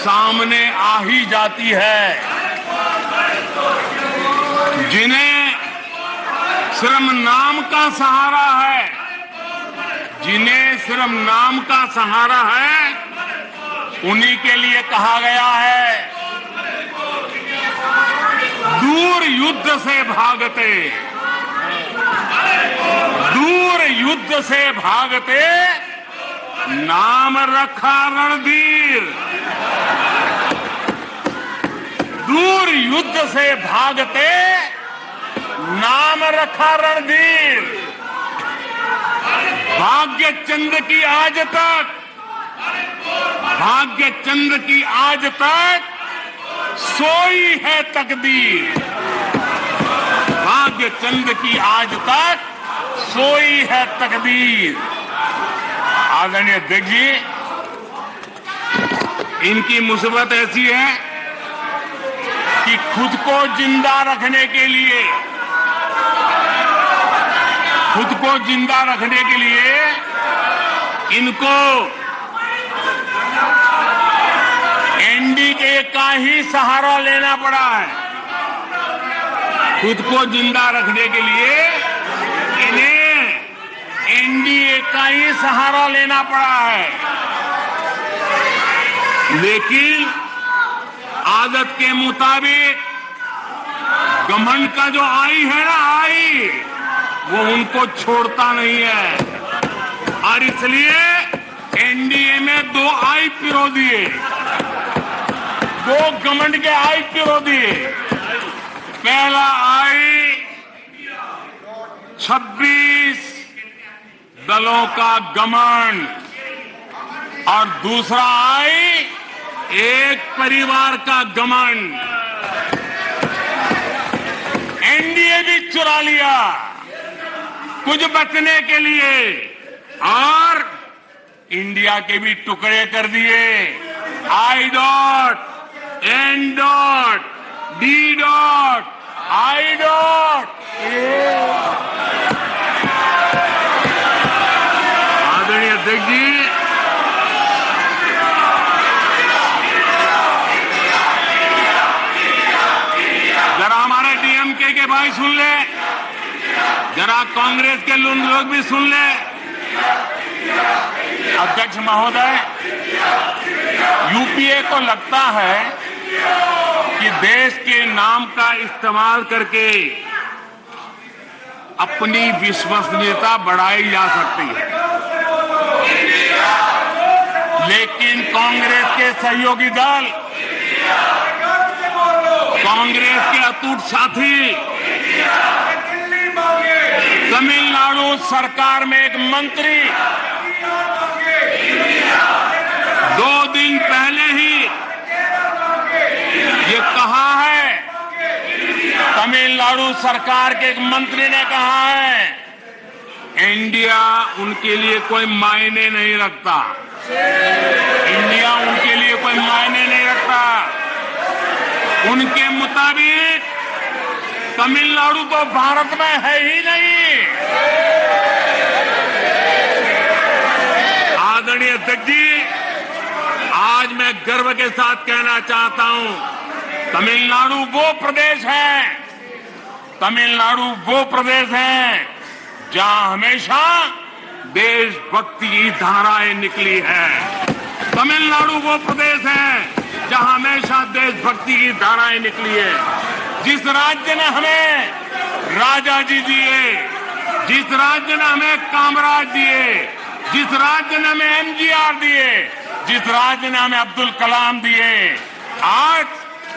सामने आ ही जाती है। जिन्हें सिर्फ नाम का सहारा है, जिन्हें सिर्फ नाम का सहारा है, उन्हीं के लिए कहा गया है दूर युद्ध से भागते, दूर युद्ध से भागते, नाम रखा रणधीर। दूर युद्ध से भागते, नाम रखा रणधीर। भाग्य चंद की आज तक, भाग्य चंद की आज तक सोई है तकदीर। भाग्य चंद की आज तक सोई है तकदीर। आदरणीय अध्यक्ष जी, इनकी मुसीबत ऐसी है कि खुद को जिंदा रखने के लिए, खुद को जिंदा रखने के लिए इनको एनडीए का ही सहारा लेना पड़ा है। खुद को जिंदा रखने के लिए इन्हें एनडीए का ही सहारा लेना पड़ा है। लेकिन आदत के मुताबिक घमंड का जो आई है ना, आई वो उनको छोड़ता नहीं है, और इसलिए एनडीए में 2 आई पिरो दिए, 2 घमंड के आई पिरो दिए। पहला आई 26 दलों का घमंड, और दूसरा आई एक परिवार का घमंड। एनडीए भी चुरा लिया कुछ बचने के लिए, और इंडिया के भी टुकड़े कर दिए। I dot, N dot, D dot, I dot. आदरणीय अध्यक्ष जी, जरा हमारे डीएमके के भाई सुन ले, जरा कांग्रेस के लोग भी सुन ले। अध्यक्ष महोदय, यूपीए को लगता है कि देश के नाम का इस्तेमाल करके अपनी विश्वसनीयता बढ़ाई जा सकती है, लेकिन कांग्रेस के सहयोगी दल, कांग्रेस के अटूट साथी तमिलनाडु सरकार में एक मंत्री 2 दिन पहले ही ये कहा है, तमिलनाडु सरकार के एक मंत्री ने कहा है, इंडिया उनके लिए कोई मायने नहीं रखता, इंडिया उनके लिए कोई मायने नहीं रखता। उनके मुताबिक तमिलनाडु तो भारत में है ही नहीं। आदरणीय अध्यक्ष जी, आज मैं गर्व के साथ कहना चाहता हूं, तमिलनाडु वो प्रदेश है, तमिलनाडु वो प्रदेश है जहां हमेशा देशभक्ति की धाराएं निकली है। तमिलनाडु वो प्रदेश है जहां हमेशा देशभक्ति की धाराएं निकली है। जिस राज्य ने हमें राजा जी दिए, जिस राज्य ने हमें कामराज दिए, जिस राज्य ने हमें एमजीआर दिए, जिस राज्य ने हमें अब्दुल कलाम दिए, आज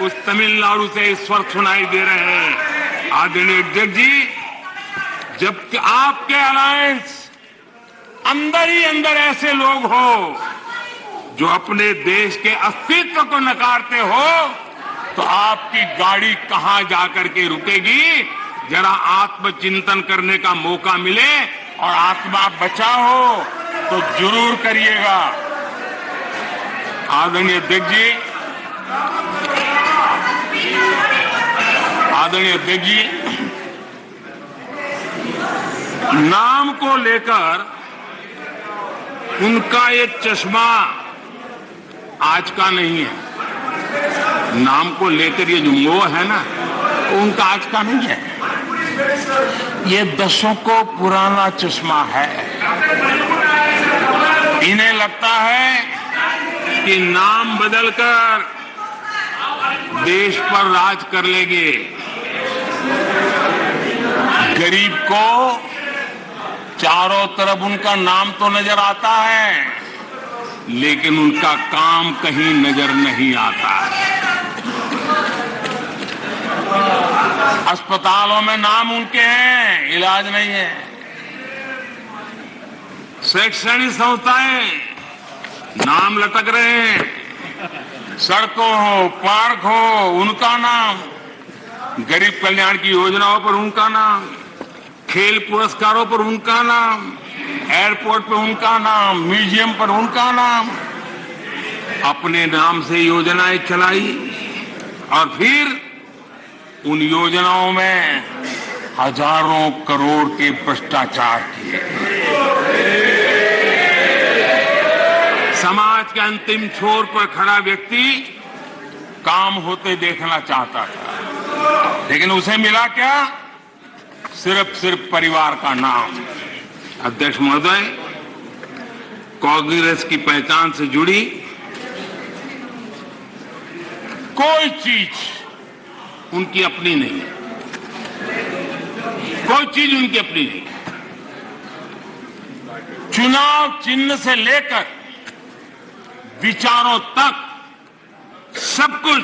उस तमिलनाडु से स्वर सुनाई दे रहे हैं। आदरणीय अध्यक्ष जी, जब आपके अलायंस अंदर ही अंदर ऐसे लोग हो जो अपने देश के अस्तित्व को नकारते हो, तो आपकी गाड़ी कहां जाकर के रुकेगी? जरा आत्मचिंतन करने का मौका मिले और आत्मा बचाओ तो जरूर करिएगा। आदरणीय अध्यक्ष जी, आदरणीय अध्यक्ष जी, नाम को लेकर उनका ये चश्मा आज का नहीं है। नाम को लेकर ये जो मोह है ना, वो उनका आज का नहीं है, ये दशकों पुराना चश्मा है। इन्हें लगता है कि नाम बदलकर देश पर राज कर लेंगे। गरीब को चारों तरफ उनका नाम तो नजर आता है, लेकिन उनका काम कहीं नजर नहीं आता। अस्पतालों में नाम उनके हैं, इलाज नहीं है। शैक्षणिक संस्थाएं नाम लटक रहे हैं, सड़कों हो, पार्क हो, उनका नाम, गरीब कल्याण की योजनाओं पर उनका नाम, खेल पुरस्कारों पर उनका नाम, एयरपोर्ट पर उनका नाम, म्यूजियम पर उनका नाम। अपने नाम से योजनाएं चलाई और फिर उन योजनाओं में हजारों करोड़ के भ्रष्टाचार किए। समाज के अंतिम छोर पर खड़ा व्यक्ति काम होते देखना चाहता था, लेकिन उसे मिला क्या? सिर्फ परिवार का नाम। अध्यक्ष महोदय, कांग्रेस की पहचान से जुड़ी कोई चीज उनकी अपनी नहीं है, कोई चीज उनकी अपनी नहीं। चुनाव चिन्ह से लेकर विचारों तक सब कुछ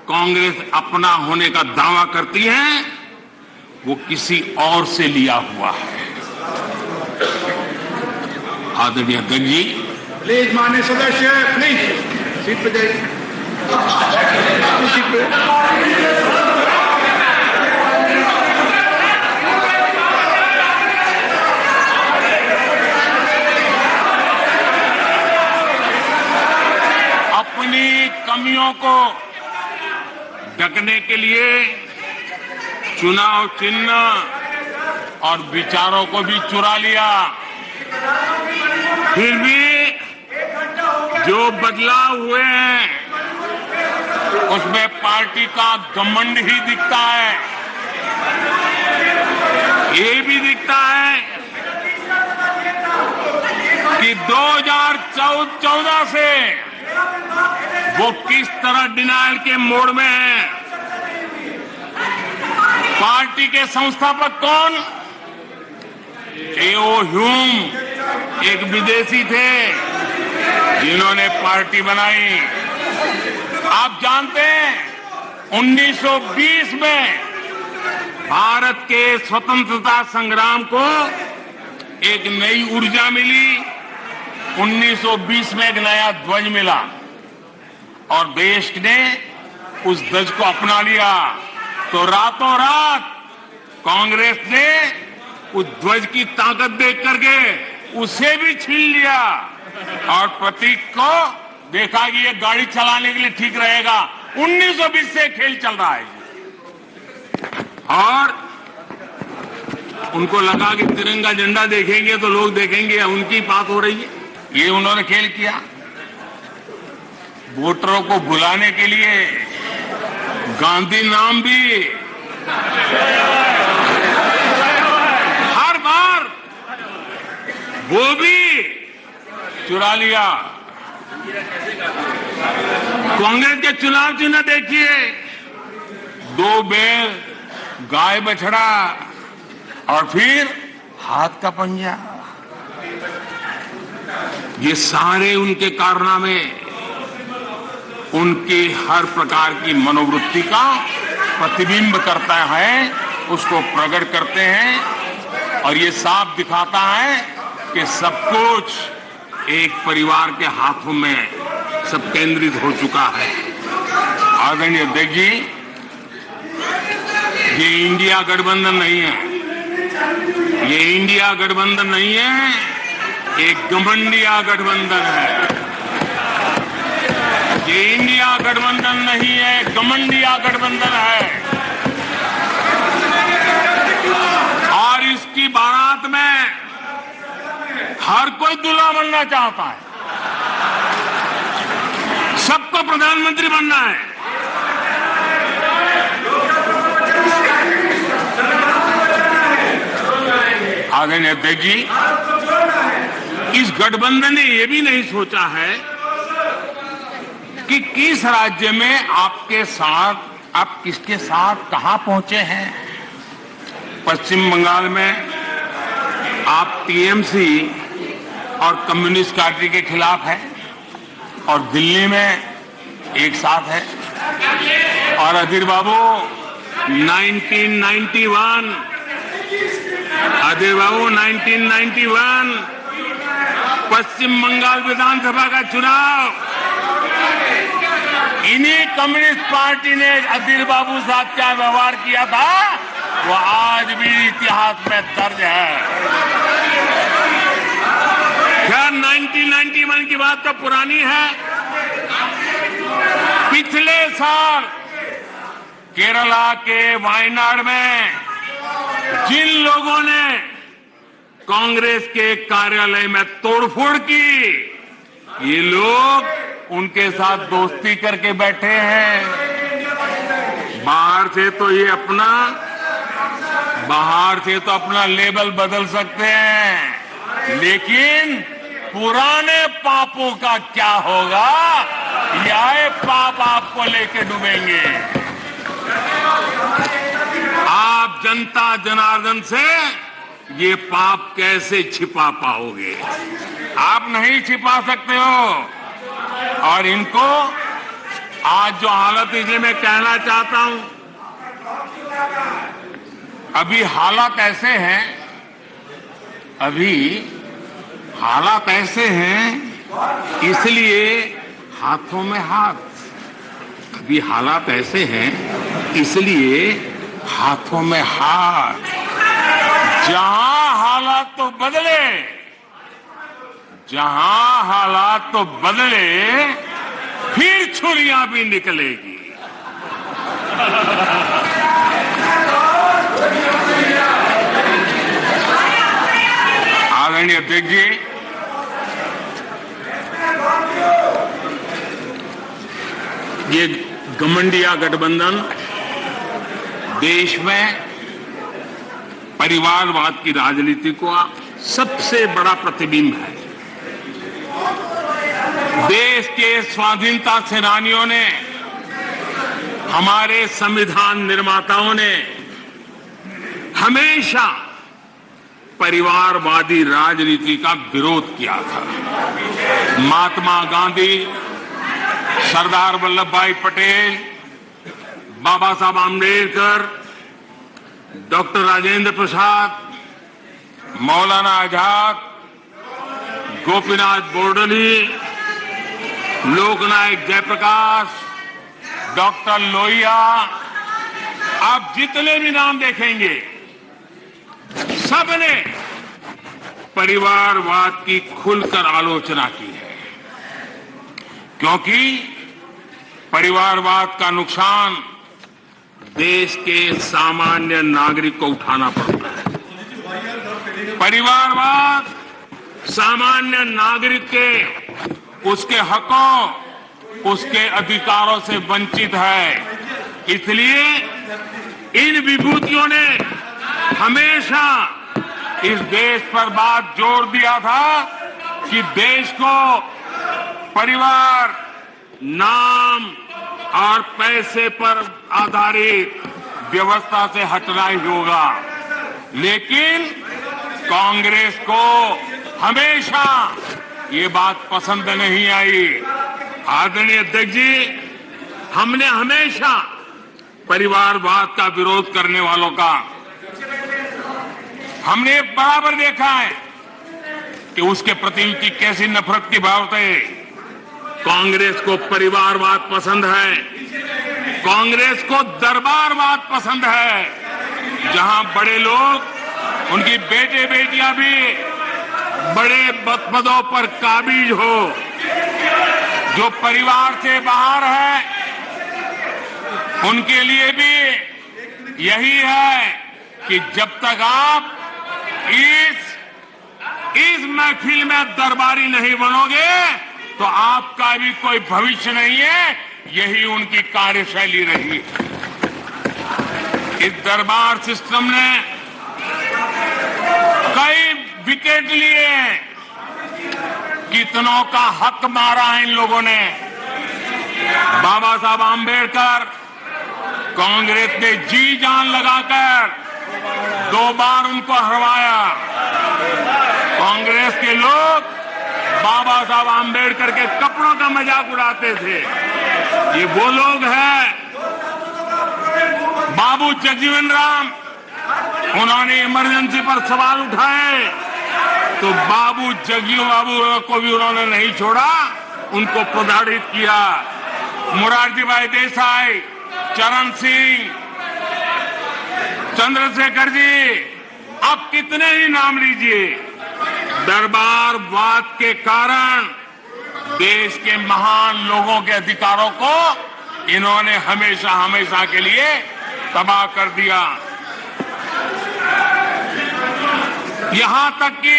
कांग्रेस अपना होने का दावा करती है, वो किसी और से लिया हुआ है। आदरणीय अध्यक्ष जी, प्लीज माननीय सदस्य, प्लीज सीट पे जाइए। सीट पे। अपनी कमियों को ढकने के लिए चुनाव चिन्ह और विचारों को भी चुरा लिया। फिर भी जो बदलाव हुए हैं उसमें पार्टी का घमंड ही दिखता है। ये भी दिखता है कि 2014 से वो किस तरह डिनायल के मोड में है। पार्टी के संस्थापक कौन? एओ ह्यूम एक विदेशी थे जिन्होंने पार्टी बनाई। आप जानते हैं 1920 में भारत के स्वतंत्रता संग्राम को एक नई ऊर्जा मिली। 1920 में एक नया ध्वज मिला और देश ने उस ध्वज को अपना लिया। तो रातों रात कांग्रेस ने उस ध्वज की ताकत देख करके उसे भी छीन लिया और प्रतीक को देखा कि ये गाड़ी चलाने के लिए ठीक रहेगा। 1920 से खेल चल रहा है और उनको लगा कि तिरंगा झंडा देखेंगे तो लोग देखेंगे उनकी बात हो रही है। ये उन्होंने खेल किया। वोटरों को भुलाने के लिए गांधी नाम भी हर बार वो भी चुरा लिया। कांग्रेस के चुनाव चिन्ह देखिए, 2 बैल, गाय बछड़ा और फिर हाथ का पंजा। ये सारे उनके कारनामे उनकी हर प्रकार की मनोवृत्ति का प्रतिबिंब करता है, उसको प्रकट करते हैं और ये साफ दिखाता है कि सब कुछ एक परिवार के हाथों में सब केंद्रित हो चुका है। आदरणीय अध्यक्ष जी, ये इंडिया गठबंधन नहीं है, ये इंडिया गठबंधन नहीं है, एक घमंडिया गठबंधन है। ये इंडिया गठबंधन नहीं है, घमंडिया गठबंधन है। और इसकी बारात में हर कोई दूल्हा बनना चाहता है, सबको प्रधान प्रधानमंत्री बनना है। आदरणीय अध्यक्ष जी, इस गठबंधन ने यह भी नहीं सोचा है कि किस राज्य में आपके साथ, आप किसके साथ कहां पहुंचे हैं। पश्चिम बंगाल में आप टीएमसी और कम्युनिस्ट पार्टी के खिलाफ है और दिल्ली में एक साथ है। और अधीर बाबू 1991 पश्चिम बंगाल विधानसभा का चुनाव इन्हीं कम्युनिस्ट पार्टी ने अधीर बाबू साथ क्या व्यवहार किया था वो आज भी इतिहास में दर्ज है। खैर 1991 की बात तो पुरानी है। पिछले साल केरला के वायनाड में जिन लोगों ने कांग्रेस के कार्यालय में तोड़फोड़ की, ये लोग उनके साथ दोस्ती करके बैठे हैं। बाहर से तो अपना लेबल बदल सकते हैं, लेकिन पुराने पापों का क्या होगा, यह पाप आपको लेके डूबेंगे। आप जनता जनार्दन से ये पाप कैसे छिपा पाओगे? आप नहीं छिपा सकते हो। और इनको आज जो हालत, इसलिए मैं कहना चाहता हूं, अभी हालात ऐसे हैं, इसलिए हाथों में हाथ। अभी हालात ऐसे हैं, इसलिए हाथों में हाथ। जहां हालात तो बदले, फिर छुरियां भी निकलेगी। आदरणीय अध्यक्ष जी, ये घमंडिया गठबंधन देश में परिवारवाद की राजनीति को सबसे बड़ा प्रतिबिंब है। देश के स्वाधीनता सेनानियों ने, हमारे संविधान निर्माताओं ने हमेशा परिवारवादी राजनीति का विरोध किया था। महात्मा गांधी, सरदार वल्लभ भाई पटेल, बाबा साहब आम्बेडकर, डॉक्टर राजेंद्र प्रसाद, मौलाना आजाद, गोपीनाथ बोरदोली, लोकनायक जयप्रकाश, डॉक्टर लोहिया, आप जितने भी नाम देखेंगे, सबने परिवारवाद की खुलकर आलोचना की है। क्योंकि परिवारवाद का नुकसान देश के सामान्य नागरिक को उठाना पड़ता है। परिवारवाद सामान्य नागरिक के उसके हकों, उसके अधिकारों से वंचित है। इसलिए इन विभूतियों ने हमेशा इस देश पर बात जोर दिया था कि देश को परिवार, नाम और पैसे पर आधारित व्यवस्था से हटना ही होगा। लेकिन कांग्रेस को हमेशा ये बात पसंद नहीं आई। आदरणीय अध्यक्ष जी, हमने हमेशा परिवारवाद का विरोध करने वालों का हमने बराबर देखा है कि उसके प्रति उनकी कैसी नफरत की भाव थे। कांग्रेस को परिवारवाद पसंद है, कांग्रेस को दरबारवाद पसंद है, जहां बड़े लोग, उनकी बेटे बेटियां भी बड़े पदों पर काबिज हो। जो परिवार से बाहर है, उनके लिए भी यही है कि जब तक आप इस महफिल में दरबारी नहीं बनोगे तो आपका भी कोई भविष्य नहीं है, यही उनकी कार्यशैली रही। इस दरबार सिस्टम ने कई विकेट लिए हैं, कितनों का हक मारा है इन लोगों ने। बाबा साहब आंबेडकर कांग्रेस ने जी जान लगाकर 2 बार उनको हरवाया। कांग्रेस के लोग बाबा साहब आंबेडकर के कपड़ों का मजाक उड़ाते थे। ये वो लोग हैं। बाबू जगजीवन राम, उन्होंने इमरजेंसी पर सवाल उठाए तो बाबू जगजीवन बाबू को भी उन्होंने नहीं छोड़ा, उनको प्रताड़ित किया। मोरारजी भाई देसाई, चरण सिंह, चंद्रशेखर जी, अब कितने ही नाम लीजिए। दरबारवाद के कारण देश के महान लोगों के अधिकारों को इन्होंने हमेशा हमेशा के लिए तबाह कर दिया। यहां तक कि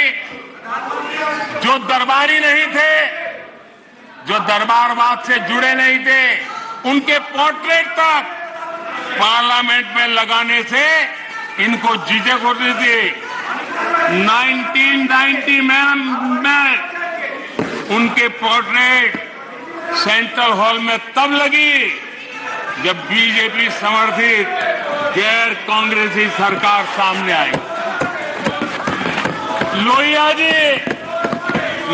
जो दरबारी नहीं थे, जो दरबारवाद से जुड़े नहीं थे, उनके पोर्ट्रेट तक पार्लियामेंट में लगाने से इनको झिझक होती थी। 1990 में उनके पोर्ट्रेट सेंट्रल हॉल में तब लगी जब बीजेपी समर्थित गैर कांग्रेसी सरकार सामने आई।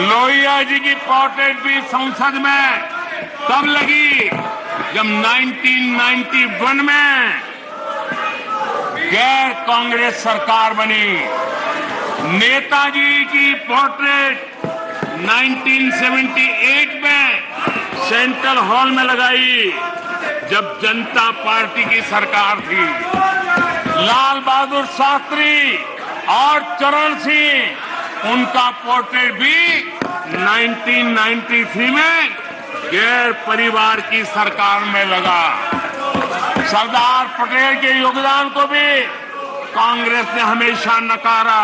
लोहिया जी की पोर्ट्रेट भी संसद में तब लगी जब 1991 में गैर कांग्रेस सरकार बनी। नेताजी की पोर्ट्रेट 1978 में सेंट्रल हॉल में लगाई जब जनता पार्टी की सरकार थी। लाल बहादुर शास्त्री और चरण सिंह, उनका पोर्ट्रेट भी 1993 में गैर परिवार की सरकार में लगा। सरदार पटेल के योगदान को भी कांग्रेस ने हमेशा नकारा।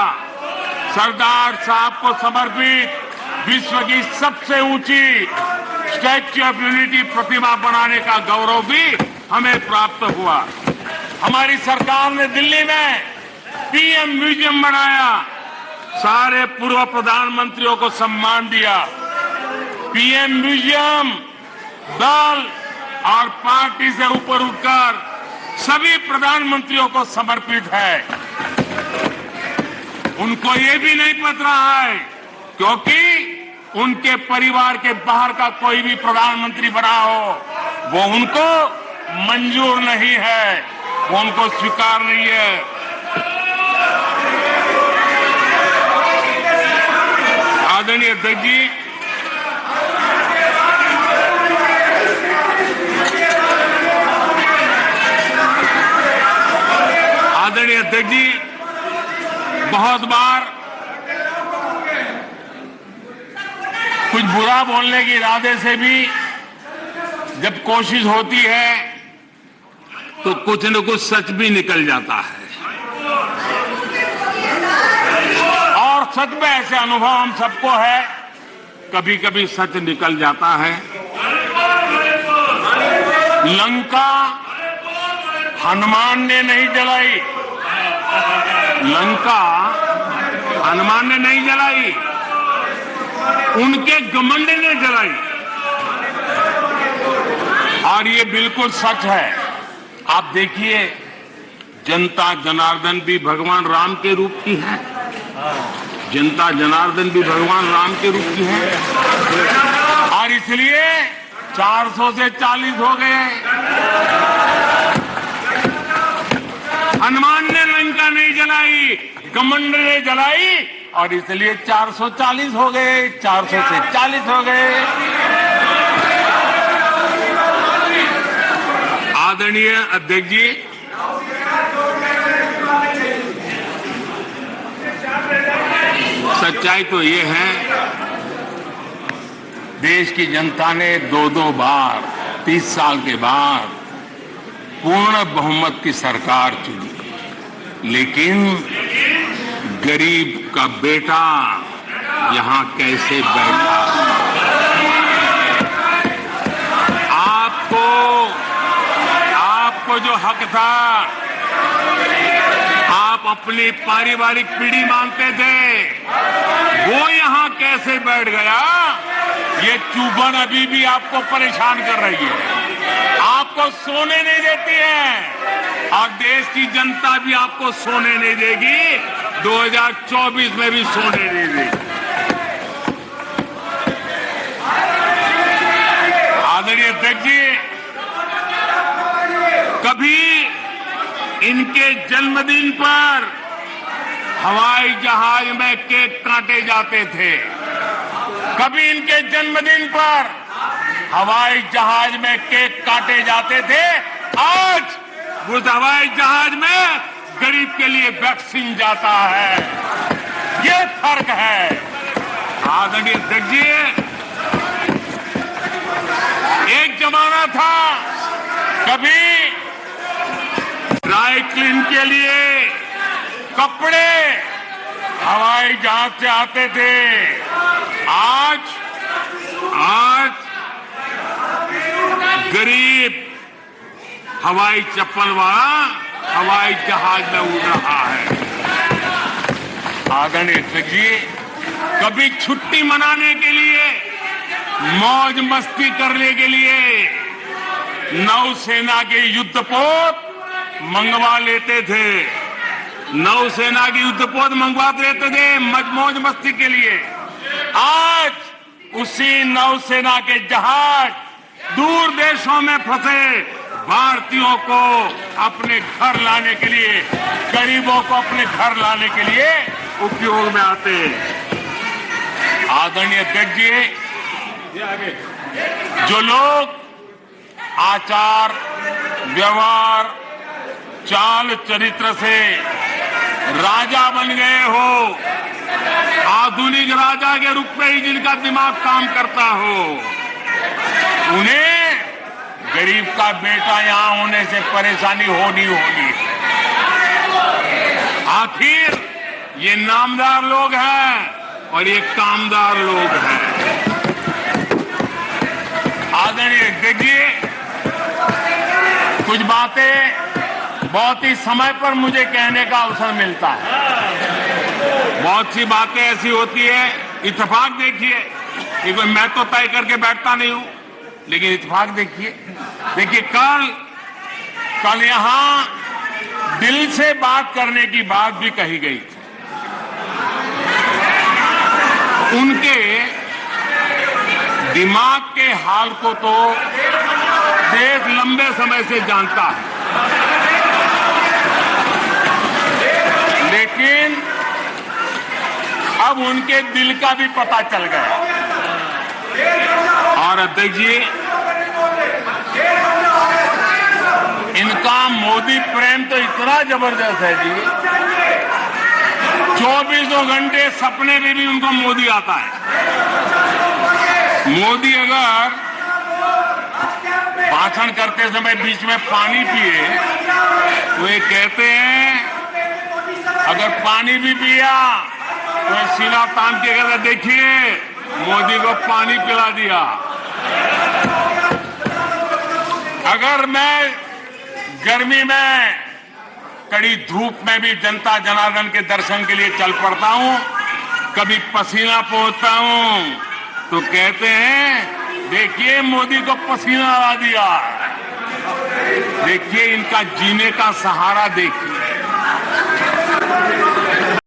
सरदार साहब को समर्पित विश्व की सबसे ऊंची स्टैच्यू ऑफ यूनिटी प्रतिमा बनाने का गौरव भी हमें प्राप्त हुआ। हमारी सरकार ने दिल्ली में पीएम म्यूजियम बनाया, सारे पूर्व प्रधानमंत्रियों को सम्मान दिया। पीएम म्यूजियम दल और पार्टी से ऊपर उठकर सभी प्रधानमंत्रियों को समर्पित है। उनको ये भी नहीं पता है, क्योंकि उनके परिवार के बाहर का कोई भी प्रधानमंत्री बना हो, वो उनको मंजूर नहीं है, वो उनको स्वीकार नहीं है। आदरणीय अध्यक्ष जी, आदरणीय अध्यक्ष जी, बहुत बार कुछ बुरा बोलने के इरादे से भी जब कोशिश होती है तो कुछ न कुछ सच भी निकल जाता है। और सच में ऐसे अनुभव हम सबको है, कभी कभी सच निकल जाता है। लंका हनुमान ने नहीं जलाई, लंका हनुमान ने नहीं जलाई, उनके घमंड ने जलाई। और ये बिल्कुल सच है। आप देखिए, जनता जनार्दन भी भगवान राम के रूप की है, जनता जनार्दन भी भगवान राम के रूप की है। और इसलिए 400 से 40 हो गए। हनुमान ने लंका नहीं जलाई, घमंड ने जलाई, और इसलिए 440 हो गए, 400 से 40 हो गए। आदरणीय अध्यक्ष जी, सच्चाई तो ये है, देश की जनता ने 2-2 बार 30 साल के बाद पूर्ण बहुमत की सरकार चुनी, लेकिन गरीब का बेटा यहां कैसे बैठा। आपको आपको जो हक था, आप अपनी पारिवारिक पीढ़ी मानते थे, वो यहां कैसे बैठ गया? ये चुभन अभी भी आपको परेशान कर रही है, आपको सोने नहीं देती है, और देश की जनता भी आपको सोने नहीं देगी, 2024 में भी सोने नहीं देगी। आदरणीय अध्यक्ष जी, कभी इनके जन्मदिन पर हवाई जहाज में केक काटे जाते थे, कभी इनके जन्मदिन पर हवाई जहाज में केक काटे जाते थे, आज उस हवाई जहाज में गरीब के लिए वैक्सीन जाता है। ये फर्क है। आदरणीय अध्यक्ष जी, एक जमाना था कभी ड्राई क्लीन के लिए कपड़े हवाई जहाज से आते थे, आज गरीब हवाई चप्पल वाला हवाई जहाज में उड़ रहा है। आदरणीय अध्यक्ष जी, कभी छुट्टी मनाने के लिए, मौज मस्ती करने के लिए नौसेना के युद्धपोत मंगवा लेते थे, नौसेना की युद्धपोत मंगवा लेते थे मौज मस्ती के लिए। आज उसी नौसेना के जहाज दूर देशों में फंसे भारतीयों को अपने घर लाने के लिए, गरीबों को अपने घर लाने के लिए उपयोग में आते। आदरणीय अध्यक्ष जी, जो लोग आचार व्यवहार चाल चरित्र से राजा बन गए हो, आधुनिक राजा के रूप में ही जिनका दिमाग काम करता हो, उन्हें गरीब का बेटा यहां होने से परेशानी होनी होगी। आखिर ये नामदार लोग हैं और ये कामदार लोग हैं। आदरणीय अध्यक्ष जी, कुछ बातें बहुत ही समय पर मुझे कहने का अवसर मिलता है। बहुत सी बातें ऐसी होती है, इत्तेफाक देखिए, ये कोई मैं तो तय करके बैठता नहीं हूं, लेकिन इत्तेफाक देखिए कल यहां दिल से बात करने की बात भी कही गई थी। उनके दिमाग के हाल को तो देश लंबे समय से जानता है, लेकिन अब उनके दिल का भी पता चल गया। और अध्यक्ष जी, इनका मोदी प्रेम तो इतना जबरदस्त है जी, 24 घंटे सपने में भी उनको मोदी आता है। मोदी अगर भाषण करते समय बीच में पानी पिए तो ये कहते हैं, अगर पानी भी पिया तो सीना तान के कहते, देखिए मोदी को पानी पिला दिया। अगर मैं गर्मी में कड़ी धूप में भी जनता जनार्दन के दर्शन के लिए चल पड़ता हूं, कभी पसीना पोंछता हूं, तो कहते हैं देखिए मोदी को पसीना ला दिया। देखिए इनका जीने का सहारा देखिए।